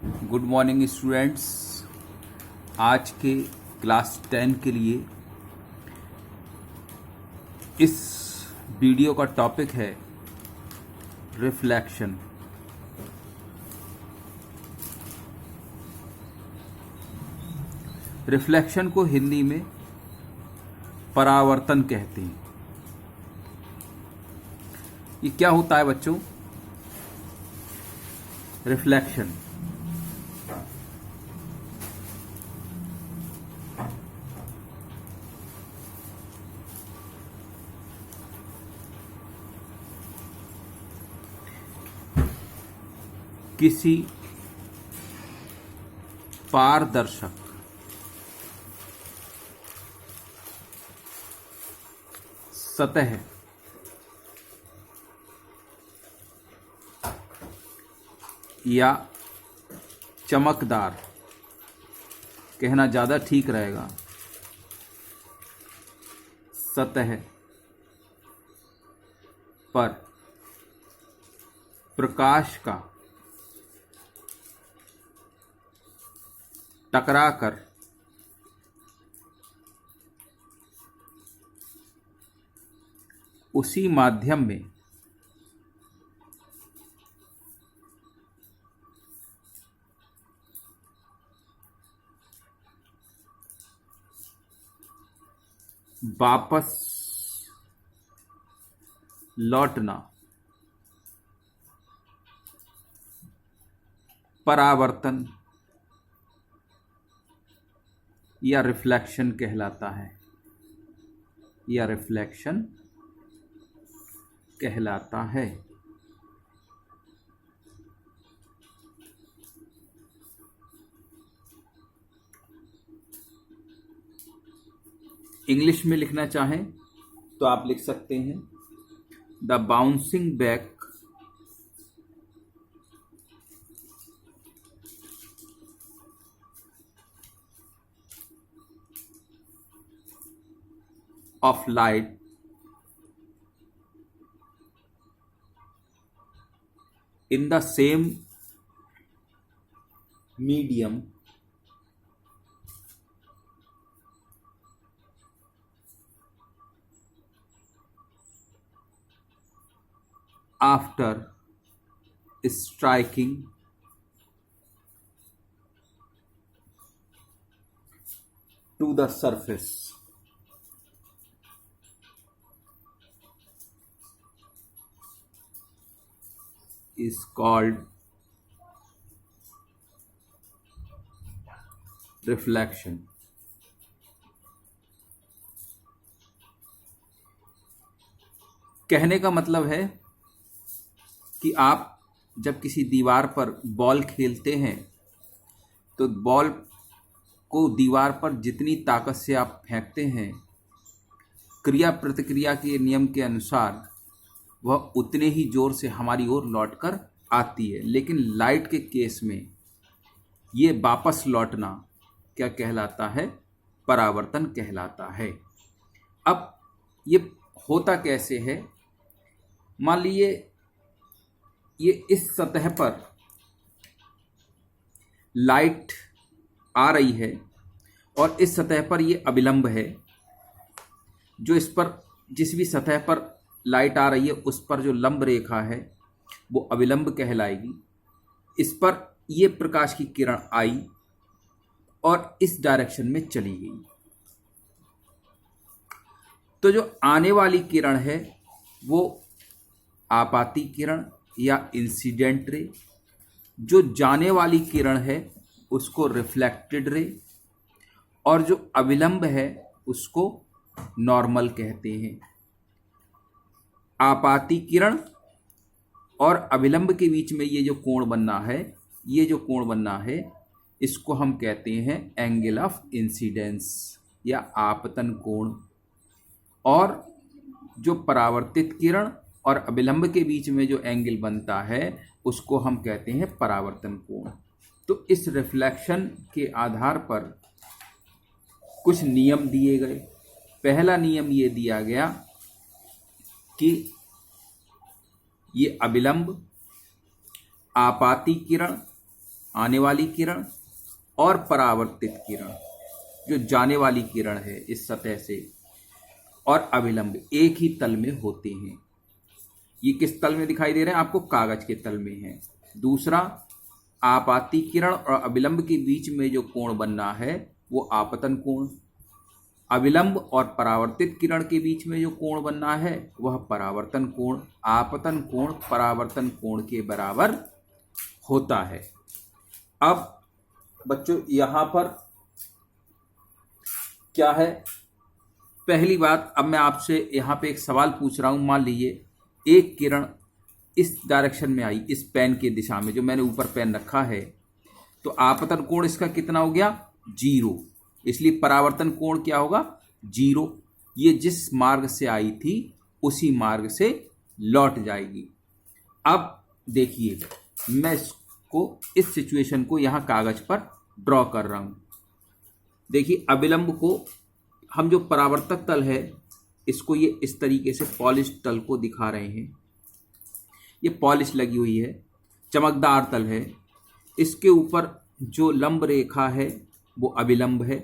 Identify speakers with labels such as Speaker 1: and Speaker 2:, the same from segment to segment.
Speaker 1: Good morning students. आज के class 10 के लिए इस वीडियो का टॉपिक है रिफ्लेक्शन। रिफ्लेक्शन को हिंदी में परावर्तन कहते हैं। ये क्या होता है बच्चों? रिफ्लेक्शन किसी पारदर्शक सतह या चमकदार, कहना ज़्यादा ठीक रहेगा, सतह पर प्रकाश का टकराकर उसी माध्यम में वापस लौटना परावर्तन या रिफ्लेक्शन कहलाता है, या रिफ्लेक्शन कहलाता है। इंग्लिश में लिखना चाहें तो आप लिख सकते हैं the bouncing back of light in the same medium after striking to the surface is called reflection। कहने का मतलब है कि आप जब किसी दीवार पर बॉल खेलते हैं तो बॉल को दीवार पर जितनी ताकत से आप फेंकते हैं, क्रिया प्रतिक्रिया के नियम के अनुसार वह उतने ही जोर से हमारी ओर लौटकर आती है। लेकिन लाइट के केस में ये वापस लौटना क्या कहलाता है? परावर्तन कहलाता है। अब ये होता कैसे है? मान लीजिए ये इस सतह पर लाइट आ रही है और इस सतह पर ये अभिलंब है। जो इस पर जिस भी सतह पर लाइट आ रही है उस पर जो लंब रेखा है वो अभिलंब कहलाएगी। इस पर ये प्रकाश की किरण आई और इस डायरेक्शन में चली गई, तो जो आने वाली किरण है वो आपाती किरण या इंसिडेंट रे, जो जाने वाली किरण है उसको रिफ्लेक्टेड रे, और जो अभिलंब है उसको नॉर्मल कहते हैं। आपाती किरण और अभिलंब के बीच में ये जो कोण बनना है, ये जो कोण बनना है इसको हम कहते हैं एंगल ऑफ इंसिडेंस या आपतन कोण। और जो परावर्तित किरण और अभिलंब के बीच में जो एंगल बनता है उसको हम कहते हैं परावर्तन कोण। तो इस रिफ्लेक्शन के आधार पर कुछ नियम दिए गए। पहला नियम ये दिया गया कि ये अभिलंब, आपाती किरण आने वाली किरण, और परावर्तित किरण जो जाने वाली किरण है इस सतह से, और अभिलंब एक ही तल में होते हैं। ये किस तल में दिखाई दे रहे हैं आपको? कागज के तल में है। दूसरा, आपाती किरण और अभिलंब के बीच में जो कोण बनना है वो आपतन कोण। अभिलंब और परावर्तित किरण के बीच में जो कोण बनना है वह परावर्तन कोण। आपतन कोण परावर्तन कोण के बराबर होता है। अब बच्चों यहां पर क्या है, पहली बात, अब मैं आपसे यहां पे एक सवाल पूछ रहा हूं। मान लीजिए एक किरण इस डायरेक्शन में आई, इस पेन की दिशा में, जो मैंने ऊपर पेन रखा है, तो आपतन कोण इसका कितना हो गया? 0। इसलिए परावर्तन कोण क्या होगा? 0। ये जिस मार्ग से आई थी उसी मार्ग से लौट जाएगी। अब देखिए, मैं इसको, इस सिचुएशन को यहां कागज पर ड्रॉ कर रहा हूं। देखिए, अभिलंब को हम जो परावर्तक तल है इसको ये इस तरीके से पॉलिश तल को दिखा रहे हैं। ये पॉलिश लगी हुई है, चमकदार तल है। इसके ऊपर जो लंब रेखा है वो अभिलंब है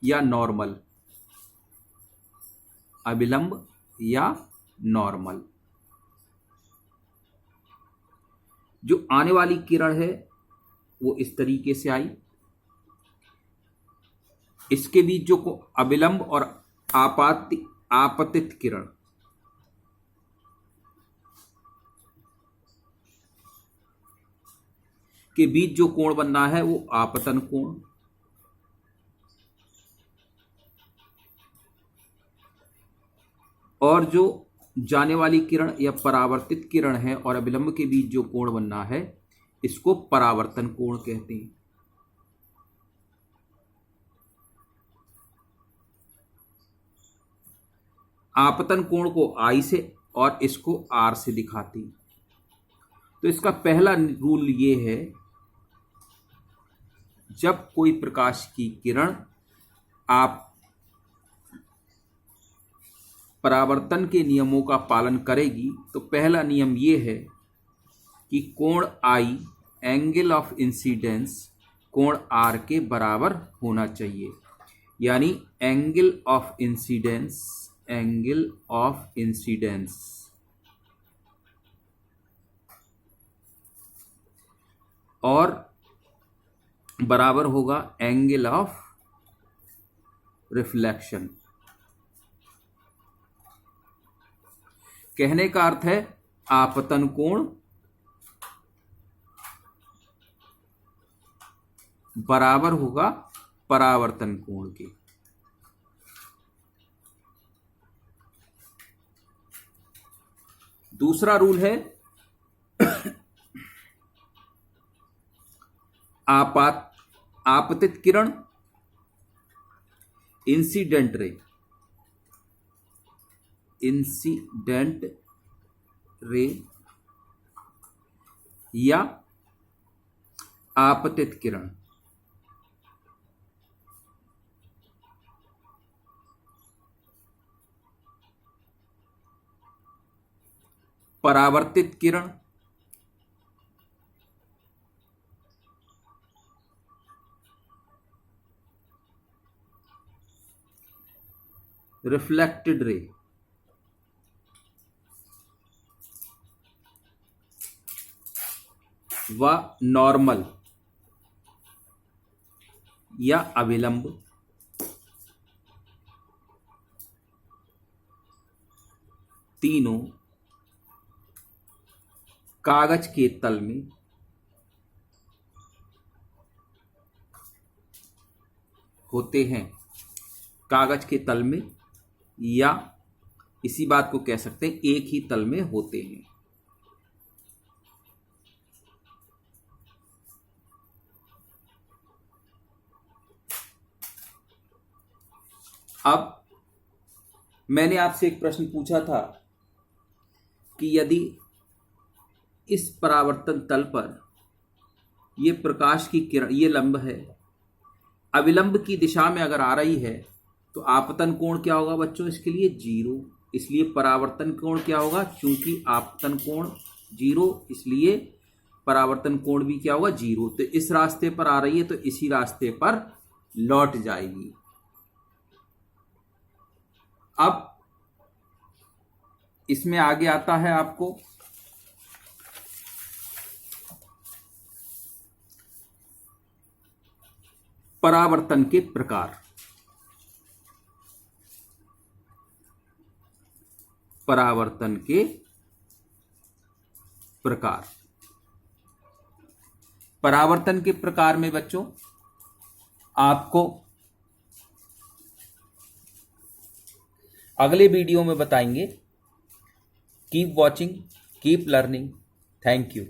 Speaker 1: या नॉर्मल, अभिलंब या नॉर्मल। जो आने वाली किरण है वो इस तरीके से आई। इसके बीच जो अभिलंब और आपतित किरण, के बीच जो कोण बनना है वो आपतन कोण। और जो जाने वाली किरण या परावर्तित किरण है और अभिलंब के बीच जो कोण बनना है इसको परावर्तन कोण कहते हैं। आपतन कोण को I से और इसको R से दिखाती। तो इसका पहला रूल ये है, जब कोई प्रकाश की किरण आप परावर्तन के नियमों का पालन करेगी तो पहला नियम ये है कि कोण I, एंगल ऑफ इंसिडेंस, कोण R के बराबर होना चाहिए। यानी angle of incidence, angle of incidence और बराबर होगा एंगल ऑफ रिफ्लेक्शन। कहने का अर्थ है आपतन कोण बराबर होगा परावर्तन कोण के। दूसरा रूल है आपतित किरण, इंसिडेंट रे, इंसिडेंट रे या आपतित किरण। परावर्तित किरण, रिफ्लेक्टेड रे, व नॉर्मल या अभिलंब। तीनों कागज के तल में होते हैं। कागज के तल में, या इसी बात को कह सकते हैं एक ही तल में होते हैं। अब मैंने आपसे एक प्रश्न पूछा था कि यदि इस परावर्तन तल पर ये प्रकाश की किरण, ये लंब है, अविलंब की दिशा में अगर आ रही है तो आपतन कोण क्या होगा बच्चों? इसके लिए 0। इसलिए परावर्तन कोण क्या होगा? चूंकि आपतन कोण जीरो, इसलिए परावर्तन कोण भी क्या होगा, जीरो। तो इस रास्ते पर आ रही है तो इसी रास्ते पर लौट जाएगी। अब इसमें आगे आता है आपको परावर्तन के प्रकार। परावर्तन के प्रकार। परावर्तन के प्रकार में बच्चों आपको अगले वीडियो में बताएंगे। Keep watching, keep learning. Thank you.